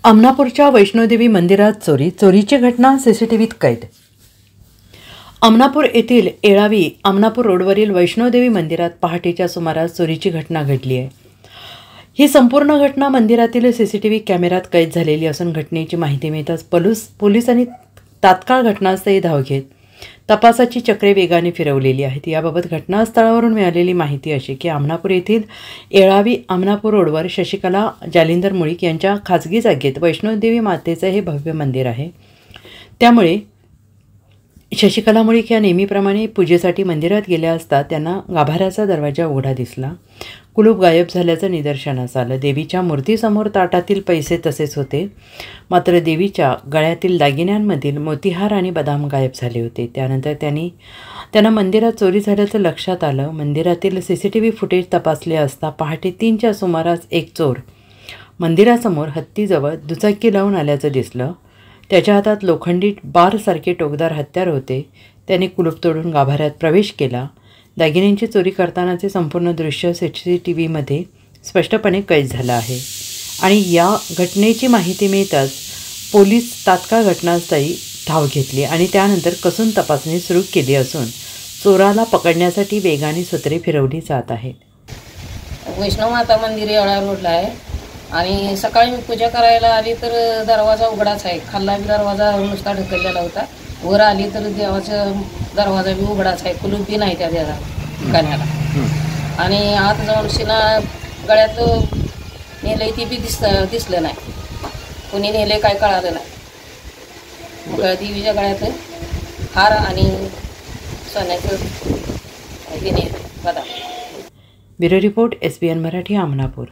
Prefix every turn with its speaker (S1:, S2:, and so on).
S1: अमनापूरच्या वैष्णोदेवी मंदिरात चोरीची घटना सीसीटीव्हीत कैद। अमनापूर येथील येळावी अमनापूर रोडवरील वैष्णोदेवी मंदिरात पहाटेच्या सुमारास चोरीची घटना घडली आहे। ही संपूर्ण घटना मंदिरातील सीसीटीव्ही कॅमेऱ्यात कैद झालेली असून घटनेची माहिती मिळताच पोलिसांनी तात्काळ घटनास्थळी धाव घेत तपासाची चक्रे वेगाने फिरवलेली आहेत। याबाबत घटनास्थळावरून मिळालेली माहिती अशी की अमनापूर येथील येळावी अमनापूर रोडवर शशिकला जालिंदर मुळीक यांच्या खाजगी जागेत वैष्णोदेवी मातेचे हे भव्य मंदिर आहे। त्यामुळे शशिकला मुळीक या नेहमीप्रमाणे पूजेसाठी मंदिरात गेल्या असता त्यांना गाभाऱ्याचा दरवाजा उघडा दिसला। कुलूप गायब झाल्याचं निदर्शनास आलं। देवीच्या मूर्तीसमोर ताटातील पैसे तसेच होते, मात्र देवीच्या गळ्यातील दागिन्यांमधील मोतीहार आणि बदाम गायब झाले होते। त्यानंतर त्यांना मंदिरात चोरी झाल्याचं लक्षात आलं। मंदिरातील सीसीटीव्ही फुटेज तपासले असता पहाटे 3च्या सुमारास एक चोर मंदिरासमोर हत्तीजवळ दुचाकी लावून आल्याचं दिसलं। त्याच्या हातात लोखंडी बारसारखे टोकदार हत्यार होते। त्याने कुलूप तोडून गाभाऱ्यात प्रवेश केला। दागिन्यांची चोरी करतानाचे संपूर्ण दृश्य सीसीटीव्हीमध्ये स्पष्टपणे कैद झालं आहे आणि या घटनेची माहिती मिळताच पोलीस तात्काळ घटनास्थळी धाव घेतली आणि त्यानंतर कसून तपासणी सुरू केली असून चोराला पकडण्यासाठी वेगाने सूत्रे फिरवली जात आहेत।
S2: वैष्णव माता मंदिर येळा रोडला आहे आणि सकाळी मी पूजा करायला आली तर दरवाजा उघडाच आहे। खाल्ला बी दरवाजा नुसता ढकललेला होता, वर आली तर देवाचा दरवाजा बी उघडाच आहे, कुलूप बी नाही त्या ठिकाणाला। आणि आत जाऊन शिना गळ्यात नेलंय ती बी दिसलं नाही, कोणी नेले काय कळालं नाही। मग देवीच्या गळ्यात हार आणि सोन्याचं हे नेलं बदाम।
S1: Bureau report SBN Marathi अमनापूर।